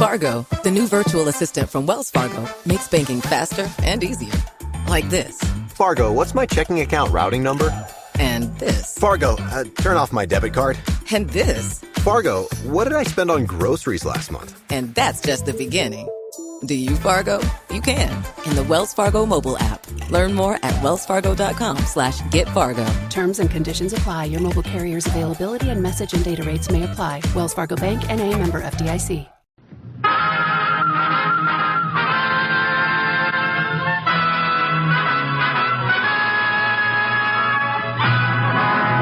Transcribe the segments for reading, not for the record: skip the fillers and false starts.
Fargo, the new virtual assistant from Wells Fargo, makes banking faster and easier. Like this. Fargo, what's my checking account routing number? And this. Fargo, turn off my debit card. And this. Fargo, what did I spend on groceries last month? And that's just the beginning. Do you, Fargo? You can. In the Wells Fargo mobile app. Learn more at wellsfargo.com/getfargo. Terms and conditions apply. Your mobile carrier's availability and message and data rates may apply. Wells Fargo Bank, N.A., member FDIC.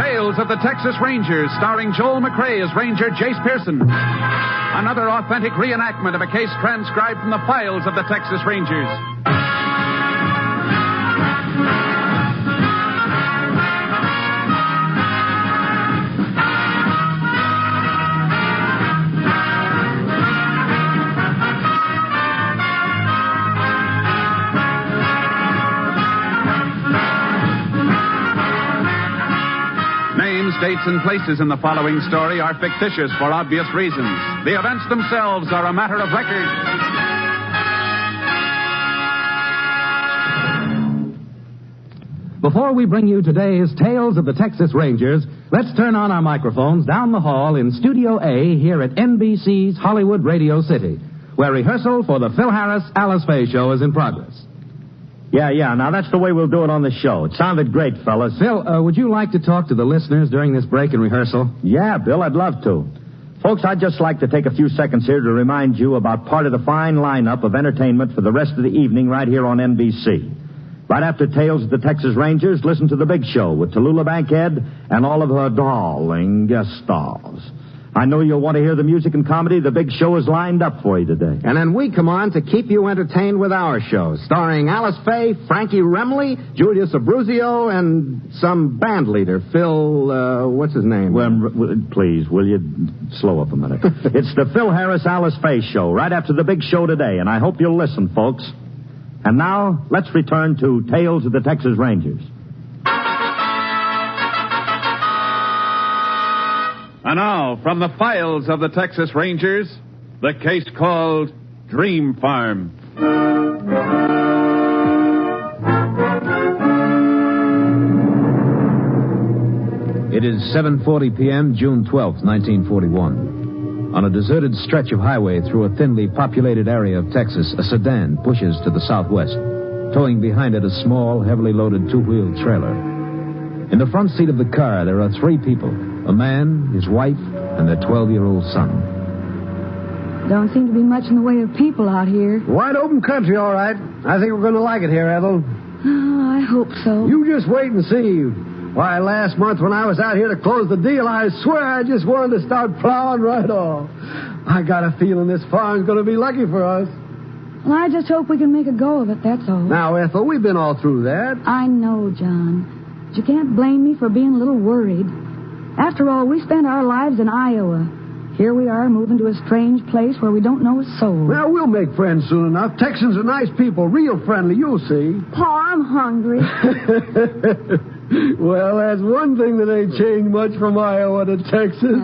Tales of the Texas Rangers, starring Joel McRae as Ranger Jace Pearson. Another authentic reenactment of a case transcribed from the files of the Texas Rangers. Dates and places in the following story are fictitious for obvious reasons. The events themselves are a matter of record. Before we bring you today's Tales of the Texas Rangers, let's turn on our microphones down the hall in Studio A here at NBC's Hollywood Radio City, where rehearsal for the Phil Harris Alice Faye show is in progress. Yeah. Now, that's the way we'll do it on the show. It sounded great, fellas. Phil, would you like to talk to the listeners during this break in rehearsal? Yeah, Bill, I'd love to. Folks, I'd just like to take a few seconds here to remind you about part of the fine lineup of entertainment for the rest of the evening right here on NBC. Right after Tales of the Texas Rangers, listen to The Big Show with Tallulah Bankhead and all of her darling guest stars. I know you'll want to hear the music and comedy. The Big Show is lined up for you today. And then we come on to keep you entertained with our shows, starring Alice Faye, Frankie Remley, Julius Abruzio, and some band leader, Phil, what's his name? Well, please, will you slow up a minute? It's the Phil Harris Alice Faye show, right after The Big Show today, and I hope you'll listen, folks. And now, let's return to Tales of the Texas Rangers. And now, from the files of the Texas Rangers, the case called Dream Farm. It is 7:40 p.m., June 12th, 1941. On a deserted stretch of highway through a thinly populated area of Texas, a sedan pushes to the southwest, towing behind it a small, heavily loaded two-wheeled trailer. In the front seat of the car, there are three people. A man, his wife, and their 12-year-old son. Don't seem to be much in the way of people out here. Wide open country, all right. I think we're going to like it here, Ethel. Oh, I hope so. You just wait and see. Why, last month when I was out here to close the deal, I swear I just wanted to start plowing right off. I got a feeling this farm's going to be lucky for us. Well, I just hope we can make a go of it, that's all. Now, Ethel, we've been all through that. I know, John. But you can't blame me for being a little worried. After all, we spent our lives in Iowa. Here we are moving to a strange place where we don't know a soul. Well, we'll make friends soon enough. Texans are nice people, real friendly, you'll see. Pa, I'm hungry. Well, that's one thing that ain't changed much from Iowa to Texas.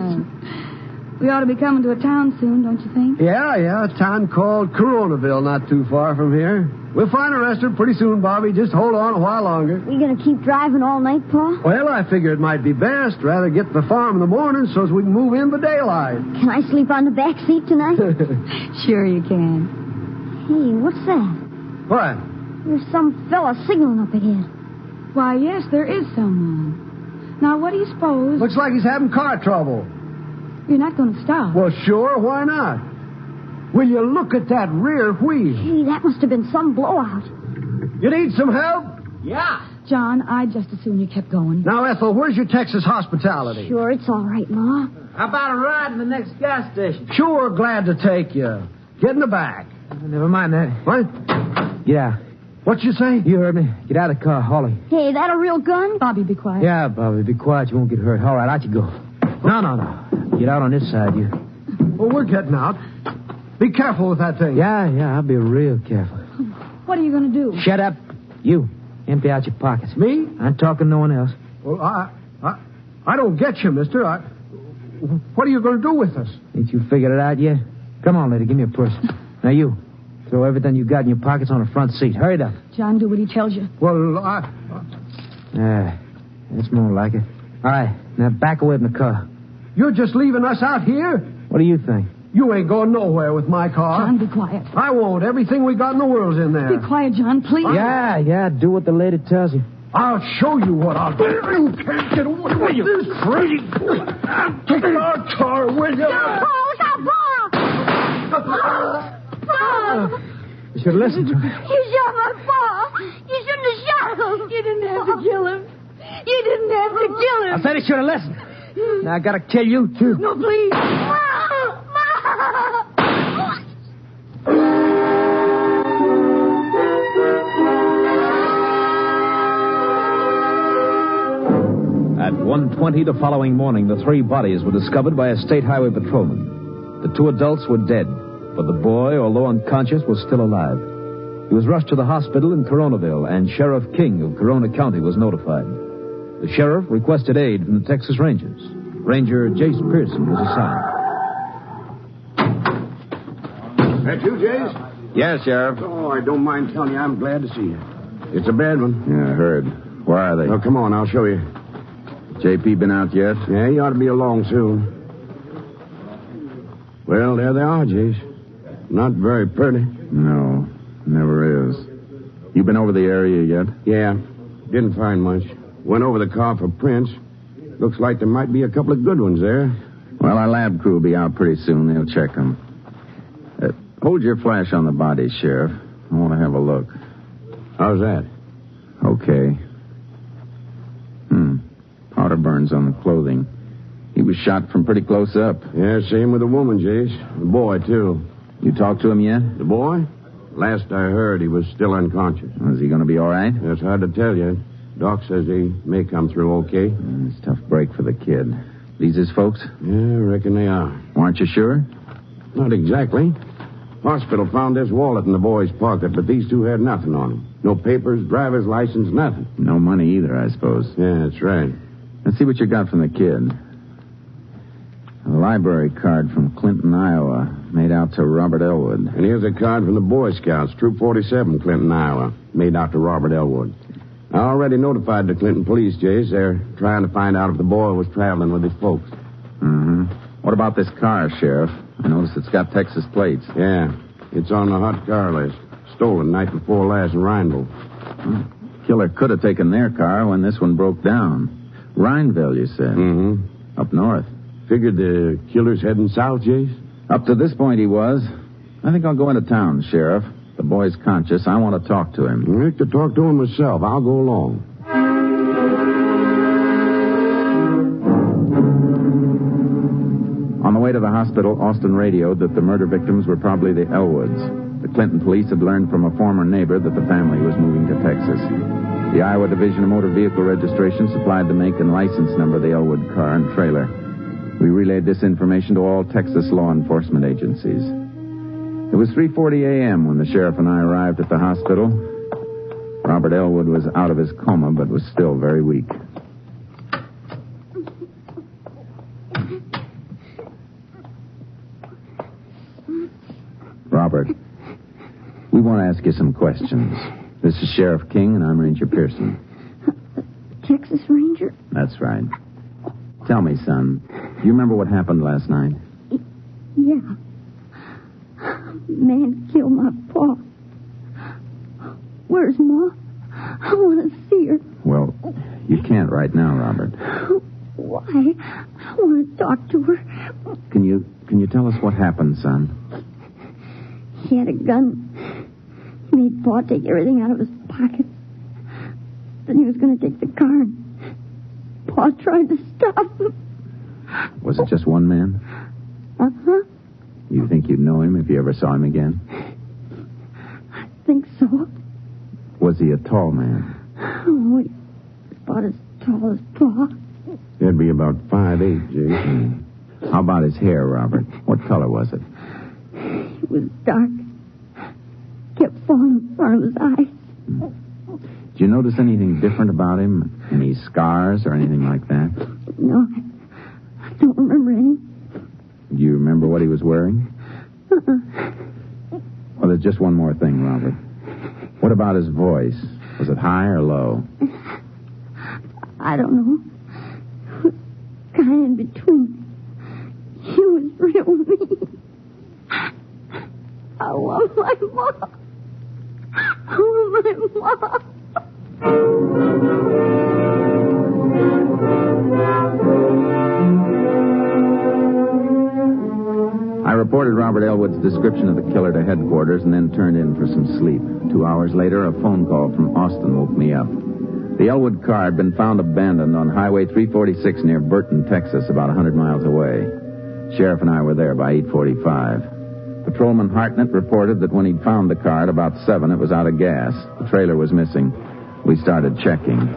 We ought to be coming to a town soon, don't you think? Yeah, a town called Coronaville, not too far from here. We'll find a restaurant pretty soon, Bobby. Just hold on a while longer. You gonna keep driving all night, Pa? Well, I figure it might be best. Rather get to the farm in the morning so as we can move in by daylight. Can I sleep on the back seat tonight? Sure you can. Hey, what's that? What? There's some fella signaling up ahead. Why, yes, there is someone. Now, what do you suppose? Looks like he's having car trouble. You're not going to stop. Well, sure, why not? Will you look at that rear wheel? Hey, that must have been some blowout. You need some help? Yeah. John, I'd just as soon you kept going. Now, Ethel, where's your Texas hospitality? Sure, it's all right, Ma. How about a ride in the next gas station? Sure, glad to take you. Get in the back. Never mind that. What? Yeah. What'd you say? You heard me. Get out of the car, Holly. Hey, that a real gun? Bobby, be quiet. Yeah, Bobby, be quiet. You won't get hurt. All right, out you go. No. Get out on this side, you. Well, we're getting out. Be careful with that thing. Yeah, I'll be real careful. What are you going to do? Shut up. You. Empty out your pockets. Me? I'm talking to no one else. Well, I don't get you, mister. What are you going to do with us? Ain't you figured it out yet? Come on, lady, give me a purse. Now you, throw everything you got in your pockets on the front seat. Hurry up. John, do what he tells you. Well, That's more like it. All right, now back away from the car. You're just leaving us out here? What do you think? You ain't going nowhere with my car. John, be quiet. I won't. Everything we got in the world's in there. Be quiet, John, please. Yeah, do what the lady tells you. I'll show you what I'll do. You can't get away with this crazy. Take our car with you. You should listen to me. You shot my pa. You shouldn't have shot him. You didn't have to kill him. You didn't have to kill him. I said he should have listened. Now I gotta kill you, too. No, please. At 1:20 the following morning, the 3 bodies were discovered by a state highway patrolman. The 2 adults were dead, but the boy, although unconscious, was still alive. He was rushed to the hospital in Coronaville, and Sheriff King of Corona County was notified. The sheriff requested aid from the Texas Rangers. Ranger Jace Pearson was assigned. That you, Jace? Yes, Sheriff. Oh, I don't mind telling you, I'm glad to see you. It's a bad one. Yeah, I heard. Where are they? Oh, come on, I'll show you. JP been out yet? Yeah, he ought to be along soon. Well, there they are, Jace. Not very pretty. No, never is. You been over the area yet? Yeah, didn't find much. Went over the car for prints. Looks like there might be a couple of good ones there. Well, our lab crew will be out pretty soon. They'll check them. Hold your flash on the body, Sheriff. I want to have a look. How's that? Okay. Powder burns on the clothing. He was shot from pretty close up. Yeah, same with the woman, Jace. The boy, too. You talked to him yet? The boy? Last I heard, he was still unconscious. Is he going to be all right? That's hard to tell you. Doc says he may come through okay. It's a tough break for the kid. These his folks? Yeah, I reckon they are. Aren't you sure? Not exactly. Hospital found this wallet in the boy's pocket, but these 2 had nothing on them. No papers, driver's license, nothing. No money either, I suppose. Yeah, that's right. Let's see what you got from the kid. A library card from Clinton, Iowa, made out to Robert Elwood. And here's a card from the Boy Scouts, Troop 47, Clinton, Iowa, made out to Robert Elwood. I already notified the Clinton police, Jace. They're trying to find out if the boy was traveling with his folks. Mm-hmm. What about this car, Sheriff? I noticed it's got Texas plates. Yeah, it's on the hot car list. Stolen night before last in Rhineville. Killer could have taken their car when this one broke down. Rhineville, you said? Mm-hmm. Up north. Figured the killer's heading south, Jace? Up to this point, he was. I think I'll go into town, Sheriff. The boy's conscious. I want to talk to him. I'd like to talk to him myself. I'll go along. On the way to the hospital, Austin radioed that the murder victims were probably the Elwoods. The Clinton police had learned from a former neighbor that the family was moving to Texas. The Iowa Division of Motor Vehicle Registration supplied the make and license number of the Elwood car and trailer. We relayed this information to all Texas law enforcement agencies. It was 3:40 a.m. when the sheriff and I arrived at the hospital. Robert Elwood was out of his coma, but was still very weak. Robert, we want to ask you some questions. This is Sheriff King, and I'm Ranger Pearson. Texas Ranger? That's right. Tell me, son, do you remember what happened last night? Yeah. Man killed my pa. Where's Ma? I want to see her. Well, you can't right now, Robert. Why? I want to talk to her. Can you tell us what happened, son? He had a gun. He made Pa take everything out of his pockets. Then he was going to take the car. Pa tried to stop him. Was it just one man? Uh-huh. You think you'd know him if you ever saw him again? I think so. Was he a tall man? Oh, he's about as tall as Pa. That'd be about 5'8", Jace. How about his hair, Robert? What color was it? It was dark. Kept falling in front of his eyes. Did you notice anything different about him? Any scars or anything like that? No, I don't remember any. Do you remember what he was wearing? Well, there's just one more thing, Robert. What about his voice? Was it high or low? I don't know. Kind in between. He was real mean. I want my mom. I want my mom. I reported Robert Elwood's description of the killer to headquarters and then turned in for some sleep. 2 hours later, a phone call from Austin woke me up. The Elwood car had been found abandoned on Highway 346 near Burton, Texas, about 100 miles away. Sheriff and I were there by 8:45. Patrolman Hartnett reported that when he'd found the car at about 7, it was out of gas. The trailer was missing. We started checking.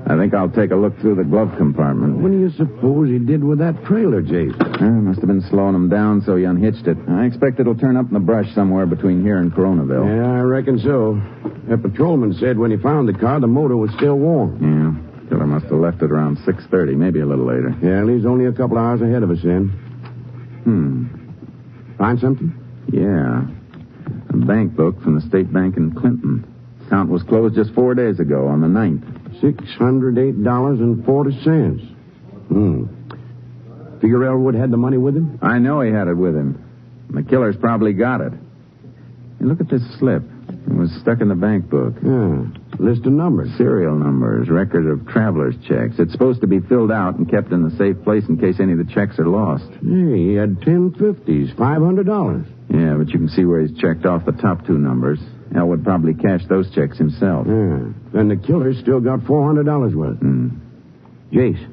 I think I'll take a look through the glove compartment. What do you suppose he did with that trailer, Jace? Must have been slowing him down, so he unhitched it. I expect it'll turn up in the brush somewhere between here and Coronaville. Yeah, I reckon so. That patrolman said when he found the car, the motor was still warm. Yeah, killer must have left it around 6:30, maybe a little later. Yeah, he's only a couple hours ahead of us then. Find something? Yeah. A bank book from the State Bank in Clinton. Account was closed just 4 days ago on the 9th. $608.40. Figure Elwood had the money with him? I know he had it with him. The killer's probably got it. Hey, look at this slip. It was stuck in the bank book. Yeah. List of numbers. Serial numbers, record of traveler's checks. It's supposed to be filled out and kept in the safe place in case any of the checks are lost. Hey, he had 10 50s, $500. Yeah, but you can see where he's checked off the top 2 numbers. Elwood probably cashed those checks himself. Yeah. Then the killer's still got $400 worth. Jace,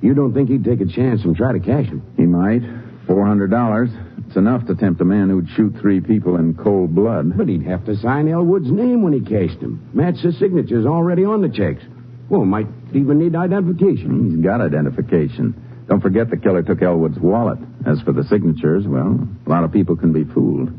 you don't think he'd take a chance and try to cash him? He might. $400. It's enough to tempt a man who'd shoot 3 people in cold blood. But he'd have to sign Elwood's name when he cashed him. Match his signatures already on the checks. Well, might even need identification. He's got identification. Don't forget the killer took Elwood's wallet. As for the signatures, well, a lot of people can be fooled.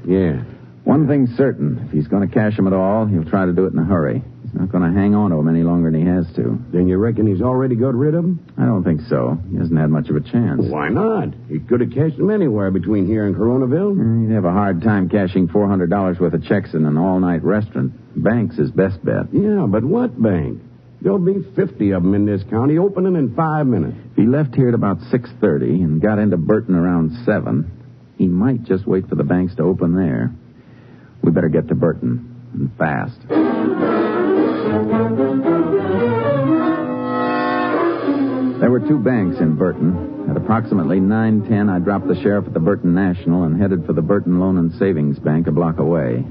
Yeah. One thing's certain. If he's going to cash him at all, he'll try to do it in a hurry. He's not going to hang on to him any longer than he has to. Then you reckon he's already got rid of him? I don't think so. He hasn't had much of a chance. Why not? He could have cashed him anywhere between here and Coronaville. He'd have a hard time cashing $400 worth of checks in an all-night restaurant. Bank's his best bet. Yeah, but what bank? There'll be 50 of them in this county, opening in 5 minutes. If he left here at about 6:30 and got into Burton around 7, he might just wait for the banks to open there. We better get to Burton, and fast. There were 2 banks in Burton. At approximately 9:10, I dropped the sheriff at the Burton National and headed for the Burton Loan and Savings Bank a block away.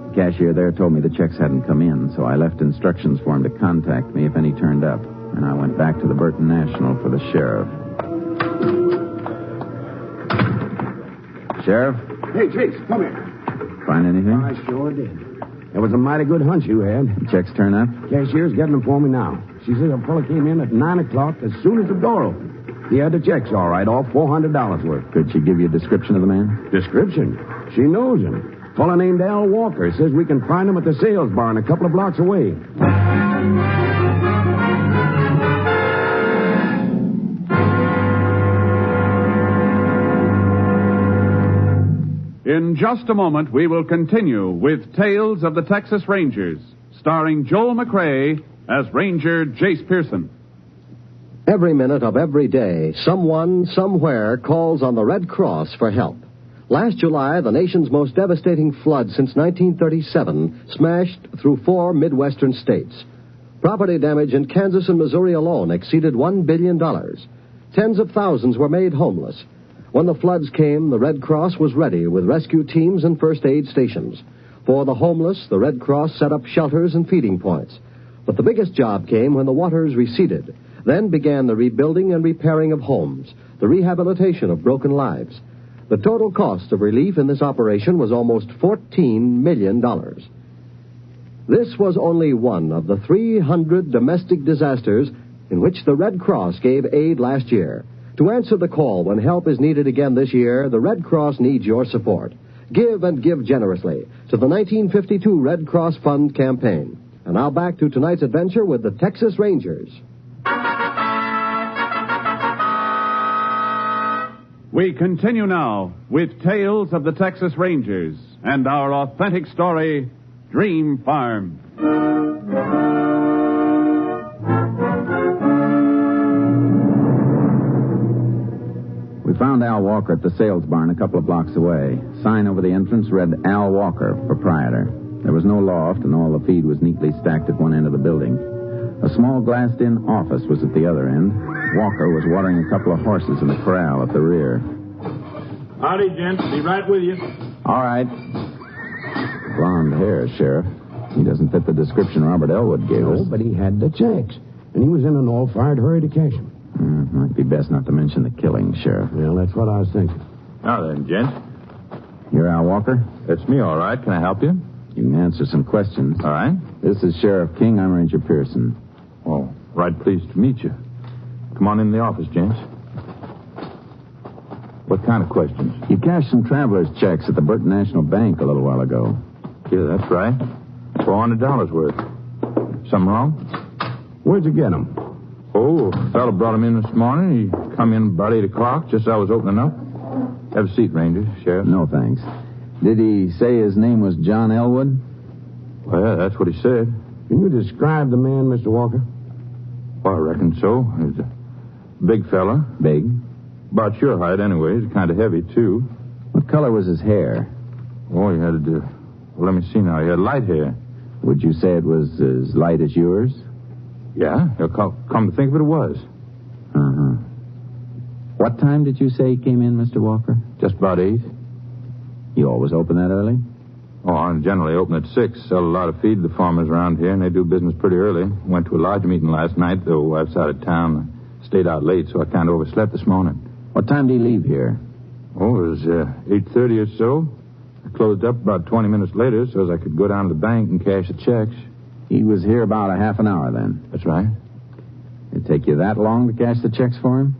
The cashier there told me the checks hadn't come in, so I left instructions for him to contact me if any turned up, and I went back to the Burton National for the sheriff. Sheriff? Hey, Chase, come here. Find anything? I sure did. That was a mighty good hunch you had. The checks turn up? Cashier's getting them for me now. She says a fellow came in at 9 o'clock as soon as the door opened. He had the checks all right, all $400 worth. Could she give you a description of the man? Description? She knows him. Fellow named Al Walker. Says we can find him at the sales barn a couple of blocks away. In just a moment, we will continue with Tales of the Texas Rangers, starring Joel McRae as Ranger Jace Pearson. Every minute of every day, someone, somewhere calls on the Red Cross for help. Last July, the nation's most devastating flood since 1937 smashed through 4 Midwestern states. Property damage in Kansas and Missouri alone exceeded $1 billion. Tens of thousands were made homeless. When the floods came, the Red Cross was ready with rescue teams and first aid stations. For the homeless, the Red Cross set up shelters and feeding points. But the biggest job came when the waters receded. Then began the rebuilding and repairing of homes, the rehabilitation of broken lives. The total cost of relief in this operation was almost $14 million. This was only one of the 300 domestic disasters in which the Red Cross gave aid last year. To answer the call when help is needed again this year, the Red Cross needs your support. Give and give generously to the 1952 Red Cross Fund campaign. And now back to tonight's adventure with the Texas Rangers. We continue now with Tales of the Texas Rangers and our authentic story, Dream Farm. We found Al Walker at the sales barn a couple of blocks away. Sign over the entrance read Al Walker, proprietor. There was no loft, and all the feed was neatly stacked at one end of the building. A small glassed-in office was at the other end. Walker was watering a couple of horses in the corral at the rear. Howdy, gents. Be right with you. All right. Blonde hair, Sheriff. He doesn't fit the description Robert Elwood gave us. No, but he had the checks, and he was in an all-fired hurry to cash them. Might be best not to mention the killing, Sheriff. Well, that's what I was thinking. Now then, gents. You're Al Walker? That's me, all right. Can I help you? You can answer some questions. All right. This is Sheriff King. I'm Ranger Pearson. Oh, right pleased to meet you. Come on in the office, gents. What kind of questions? You cashed some traveler's checks at the Burton National Bank a little while ago. Yeah, that's right. $400 worth. Something wrong? Where'd you get them? Oh, a fellow brought him in this morning. He come in about 8 o'clock, just as I was opening up. Have a seat, Ranger, Sheriff. No, thanks. Did he say his name was John Elwood? Well, yeah, that's what he said. Can you describe the man, Mr. Walker? Well, I reckon so. He's a big fella. Big? About your height, anyway. He's kind of heavy, too. What color was his hair? Oh, he had well, let me see now. He had light hair. Would you say it was as light as yours? Yeah. Come to think of it, it was. Uh-huh. What time did you say he came in, Mr. Walker? Just about 8. You always open that early? Oh, I generally open at 6. Sell a lot of feed to the farmers around here, and they do business pretty early. Went to a lodge meeting last night, though wife's out of town. Stayed out late, so I kind of overslept this morning. What time did he leave here? Oh, it was 8:30 or so. I closed up about 20 minutes later so as I could go down to the bank and cash the checks. He was here about a half an hour then? That's right. It'd take you that long to cash the checks for him?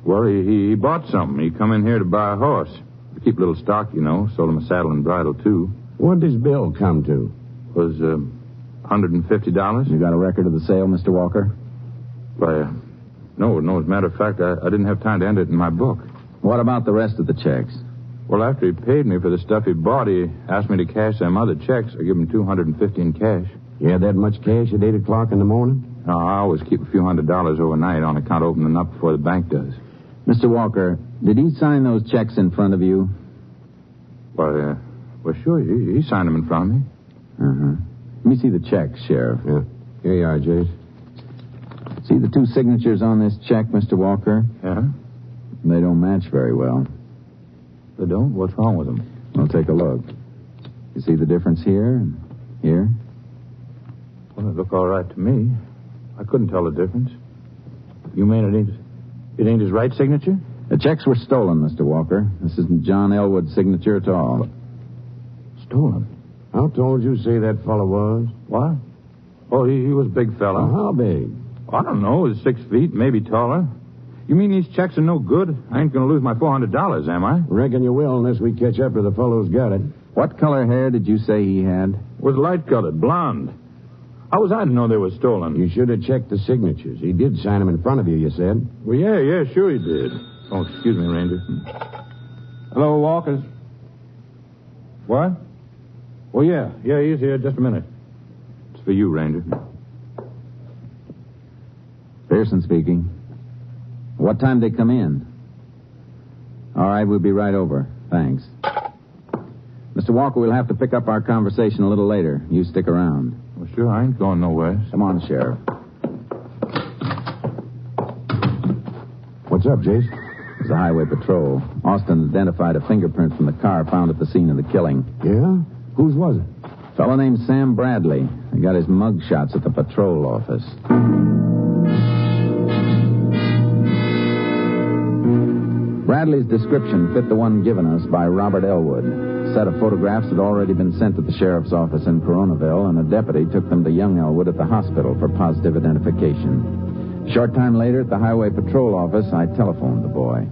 Well, he bought something. He come in here to buy a horse. To keep a little stock, you know. Sold him a saddle and bridle, too. What did his bill come to? It was $150. You got a record of the sale, Mr. Walker? Why, no. As a matter of fact, I didn't have time to enter it in my book. What about the rest of the checks? Well, after he paid me for the stuff he bought, he asked me to cash them other checks. I give him $250 in cash. You had that much cash at 8 o'clock in the morning? No, I always keep a few $100s overnight on account of opening up before the bank does. Mr. Walker, did he sign those checks in front of you? Well, sure. He signed them in front of me. Uh-huh. Let me see the checks, Sheriff. Yeah. Here you are, Jace. See the 2 signatures on this check, Mr. Walker? Yeah? They don't match very well. They don't? What's wrong with them? Well, take a look. You see the difference here and here? Well, they look all right to me. I couldn't tell the difference. You mean it ain't his right signature? The checks were stolen, Mr. Walker. This isn't John Elwood's signature at all. Stolen? How tall did you say that fellow was? What? Oh, he was a big fella. How big? I don't know. He's 6 feet, maybe taller. You mean these checks are no good? I ain't going to lose my $400, am I? Reckon you will unless we catch up to the fellow who's got it. What color hair did you say he had? It was light-colored, blonde. How was I to know they were stolen? You should have checked the signatures. He did sign them in front of you, you said. Well, yeah, sure he did. Oh, excuse me, Ranger. Hello, Walkers. What? Oh, yeah, he's here. Just a minute. It's for you, Ranger. Pearson speaking. What time did they come in? All right, we'll be right over. Thanks. Mr. Walker, we'll have to pick up our conversation a little later. You stick around. Well, sure, I ain't going nowhere. Come on, Sheriff. What's up, Jace? It was the highway patrol. Austin identified a fingerprint from the car found at the scene of the killing. Yeah? Whose was it? A fellow named Sam Bradley. He got his mug shots at the patrol office. Bradley's description fit the one given us by Robert Elwood. A set of photographs had already been sent to the sheriff's office in Coronaville, and a deputy took them to young Elwood at the hospital for positive identification. A short time later, at the highway patrol office, I telephoned the boy.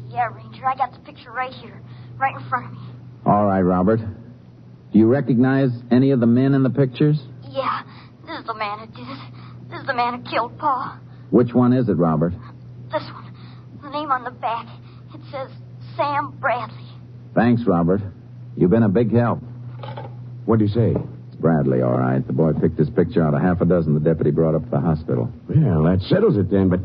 Yeah, Ranger, I got the picture right here, right in front of me. All right, Robert. Do you recognize any of the men in the pictures? Yeah, this is the man who did it. This is the man who killed Pa. Which one is it, Robert? This one. The name name on the back. It says Sam Bradley. Thanks, Robert. You've been a big help. What'd you say? It's Bradley, all right. The boy picked his picture out of half a dozen the deputy brought up to the hospital. Well, that settles it then, but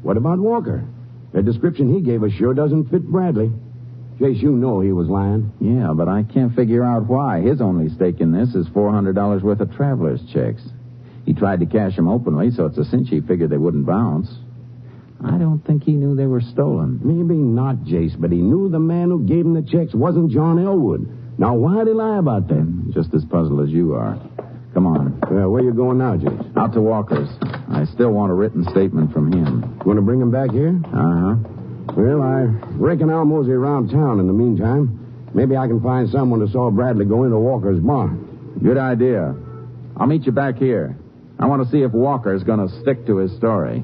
what about Walker? The description he gave us sure doesn't fit Bradley. Chase, you know he was lying. Yeah, but I can't figure out why. His only stake in this is $400 worth of traveler's checks. He tried to cash them openly, so it's a cinch he figured they wouldn't bounce. I don't think he knew they were stolen. Maybe not, Jace, but he knew the man who gave him the checks wasn't John Elwood. Now, why'd he lie about that? Just as puzzled as you are. Come on. Where you going now, Jace? Out to Walker's. I still want a written statement from him. Going to bring him back here? Uh-huh. Well, I reckon I'll mosey around town in the meantime. Maybe I can find someone who saw Bradley go into Walker's barn. Good idea. I'll meet you back here. I want to see if Walker's going to stick to his story.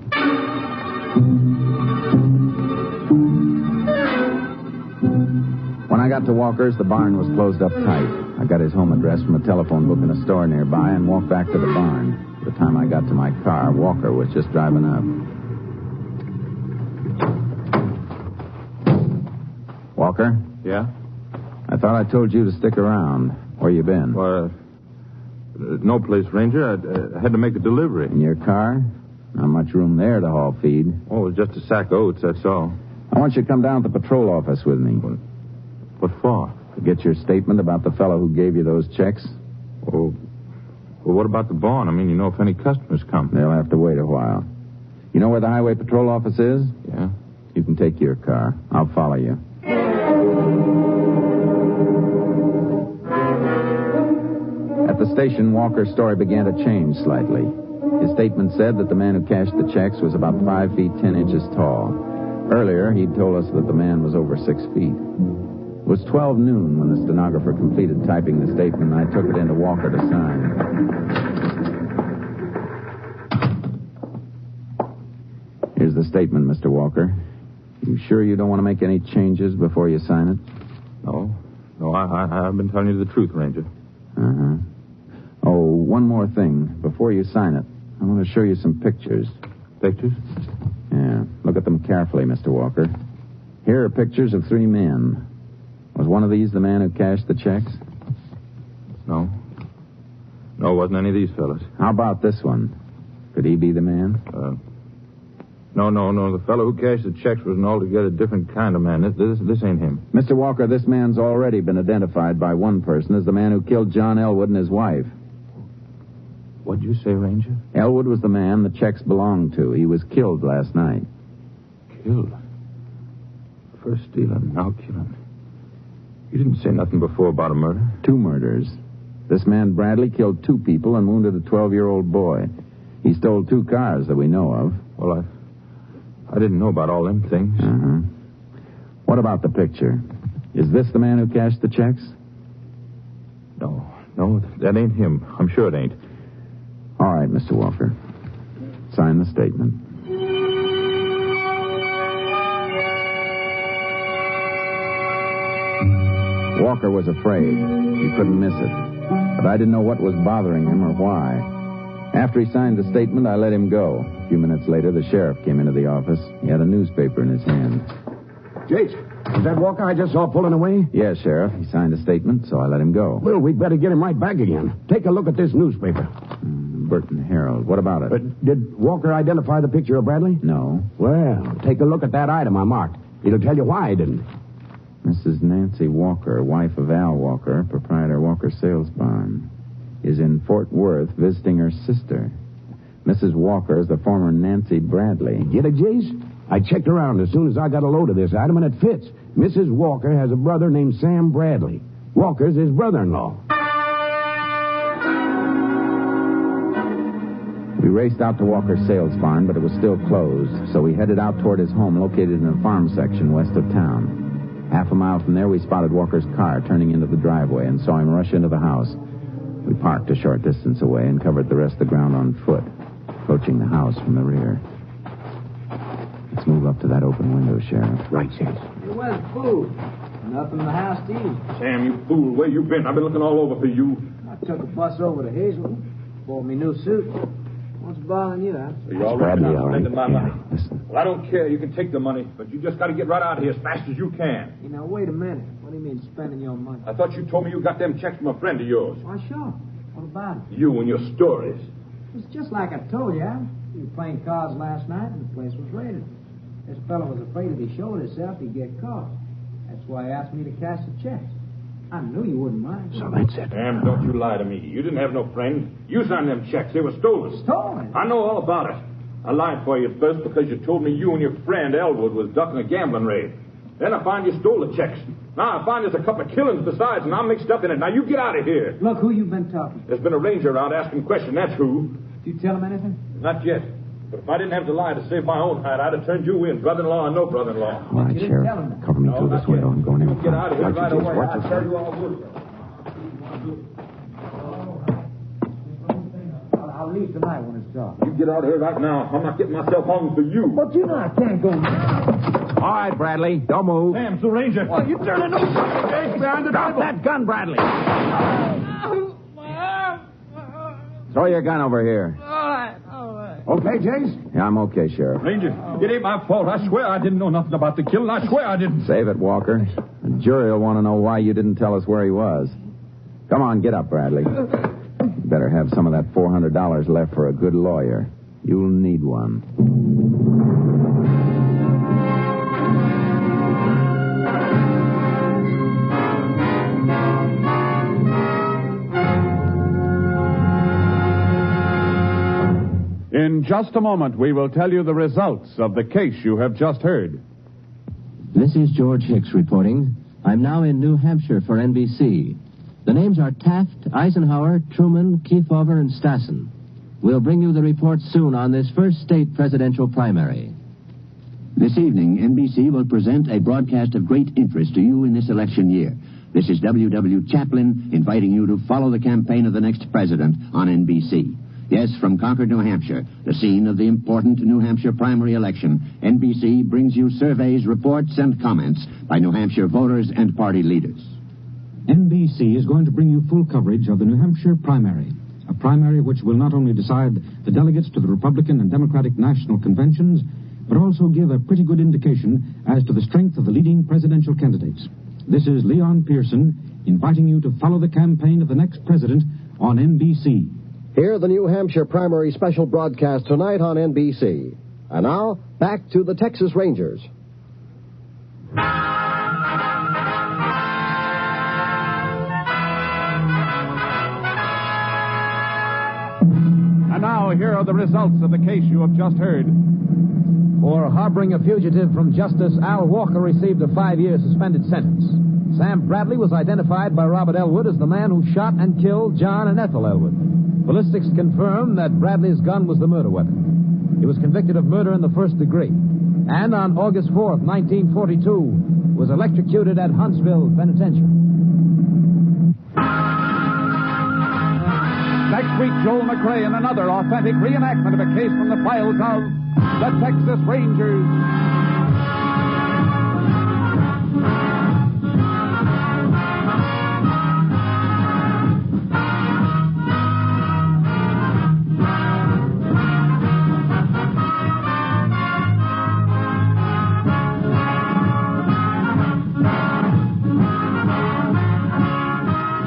When I got to Walker's, the barn was closed up tight. I got his home address from a telephone book in a store nearby and walked back to the barn. By the time I got to my car, Walker was just driving up. Walker? Yeah? I thought I told you to stick around. Where you been? Well, no place, Ranger. I had to make a delivery. In your car? Not much room there to haul feed. Oh, it was just a sack of oats, that's all. I want you to come down to the patrol office with me. What for? To get your statement about the fellow who gave you those checks. Oh, well, what about the barn? I mean, you know, if any customers come. They'll have to wait a while. You know where the highway patrol office is? Yeah. You can take your car. I'll follow you. At the station, Walker's story began to change slightly. His statement said that the man who cashed the checks was about 5 feet 10 inches tall. Earlier, he'd told us that the man was over 6 feet. It was 12 noon when the stenographer completed typing the statement, and I took it into Walker to sign. Here's the statement, Mr. Walker. You sure you don't want to make any changes before you sign it? No, I've been telling you the truth, Ranger. Uh-huh. Oh, one more thing. Before you sign it, I want to show you some pictures. Pictures? Yeah. Look at them carefully, Mr. Walker. Here are pictures of 3 men. Was one of these the man who cashed the checks? No. No, it wasn't any of these fellas. How about this one? Could he be the man? No. The fellow who cashed the checks was an altogether different kind of man. This ain't him. Mr. Walker, this man's already been identified by one person as the man who killed John Elwood and his wife. What'd you say, Ranger? Elwood was the man the checks belonged to. He was killed last night. Killed? First stealing, now killing. You didn't say nothing before about a murder? 2 murders. This man Bradley killed 2 people and wounded a 12-year-old boy. He stole 2 cars that we know of. Well, I didn't know about all them things. Uh-huh. What about the picture? Is this the man who cashed the checks? No, that ain't him. I'm sure it ain't. All right, Mr. Walker. Sign the statement. Walker was afraid. He couldn't miss it. But I didn't know what was bothering him or why. After he signed the statement, I let him go. A few minutes later, the sheriff came into the office. He had a newspaper in his hand. Jace, is that Walker I just saw pulling away? Yes, Sheriff. He signed a statement, so I let him go. Well, we'd better get him right back again. Take a look at this newspaper. Burton Herald. What about it? Did Walker identify the picture of Bradley? No. Well, take a look at that item I marked. It'll tell you why he didn't. Mrs. Nancy Walker, wife of Al Walker, proprietor Walker Sales Barn, is in Fort Worth visiting her sister. Mrs. Walker is the former Nancy Bradley. Get it, Jace? I checked around as soon as I got a load of this item, and it fits. Mrs. Walker has a brother named Sam Bradley. Walker's his brother-in-law. We raced out to Walker's Sales Barn, but it was still closed, so we headed out toward his home located in a farm section west of town. Half a mile from there, we spotted Walker's car turning into the driveway and saw him rush into the house. We parked a short distance away and covered the rest of the ground on foot, approaching the house from the rear. Let's move up to that open window, Sheriff. Right, Jace. You went food. Nothing in the house to eat. Sam, you fool. Where you been? I've been looking all over for you. I took a bus over to Hazelton. Bought me new suit. What's bothering you, huh? So you're all right now spending my money. Well, I don't care. You can take the money, but you just got to get right out of here as fast as you can. You know, wait a minute. What do you mean spending your money? I thought you told me you got them checks from a friend of yours. Why, sure. What about it? You and your stories. It's just like I told you, huh? We were playing cards last night and the place was raided. This fellow was afraid if he showed himself, he'd get caught. That's why he asked me to cash the checks. I knew you wouldn't mind. So that's it. Sam, don't you lie to me. You didn't have no friend. You signed them checks. They were stolen. Stolen? I know all about it. I lied for you at first because you told me you and your friend Elwood was ducking a gambling raid. Then I find you stole the checks. Now I find there's a couple of killings besides, and I'm mixed up in it. Now you get out of here. Look, who you been talking to? There's been a ranger around asking questions. That's who. Did you tell him anything? Not yet. But if I didn't have to lie to save my own hide, I'd have turned you in, brother-in-law or no brother-in-law. All right, Sheriff. Cover me through this window. I'm going in. Get out of here right away. Watch I'll yourself. tell you all good. I'll leave tonight when it's dark. You get out of here right now. I'm not getting myself hung for you. But you know I can't go now. All right, Bradley. Don't move. Sam's the ranger. Well, you turning over behind the Drop that gun, Bradley. Throw your gun over here. All right. Okay, Jace? Yeah, I'm okay, Sheriff. Ranger, it ain't my fault. I swear I didn't know nothing about the killing. I swear I didn't. Save it, Walker. The jury will want to know why you didn't tell us where he was. Come on, get up, Bradley. You better have some of that $400 left for a good lawyer. You'll need one. In just a moment, we will tell you the results of the case you have just heard. This is George Hicks reporting. I'm now in New Hampshire for NBC. The names are Taft, Eisenhower, Truman, Kefauver, and Stassen. We'll bring you the report soon on this first state presidential primary. This evening, NBC will present a broadcast of great interest to you in this election year. This is W.W. Chaplin inviting you to follow the campaign of the next president on NBC. Yes, from Concord, New Hampshire, the scene of the important New Hampshire primary election, NBC brings you surveys, reports, and comments by New Hampshire voters and party leaders. NBC is going to bring you full coverage of the New Hampshire primary, a primary which will not only decide the delegates to the Republican and Democratic national conventions, but also give a pretty good indication as to the strength of the leading presidential candidates. This is Leon Pearson inviting you to follow the campaign of the next president on NBC. Hear the New Hampshire primary special broadcast tonight on NBC. And now, back to the Texas Rangers. And now, here are the results of the case you have just heard. For harboring a fugitive from justice, Al Walker received a 5-year suspended sentence. Sam Bradley was identified by Robert Elwood as the man who shot and killed John and Ethel Elwood. Ballistics confirmed that Bradley's gun was the murder weapon. He was convicted of murder in the first degree. And on August 4th, 1942, was electrocuted at Huntsville Penitentiary. Next week, Joel McRae in another authentic reenactment of a case from the files of the Texas Rangers.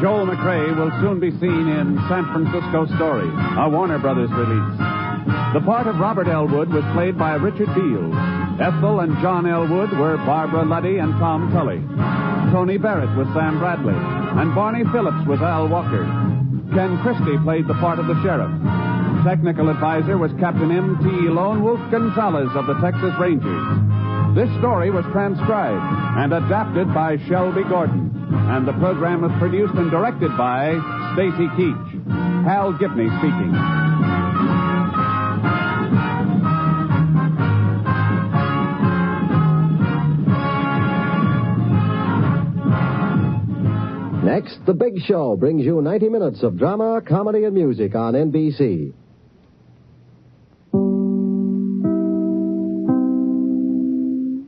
Joel McRae will soon be seen in San Francisco Story, a Warner Brothers release. The part of Robert Elwood was played by Richard Beals. Ethel and John Elwood were Barbara Luddy and Tom Tully. Tony Barrett was Sam Bradley, and Barney Phillips was Al Walker. Ken Christie played the part of the sheriff. Technical advisor was Captain M.T. Lone Wolf Gonzalez of the Texas Rangers. This story was transcribed and adapted by Shelby Gordon. And the program was produced and directed by Stacy Keach. Hal Gibney speaking. Next, The Big Show brings you 90 minutes of drama, comedy, and music on NBC.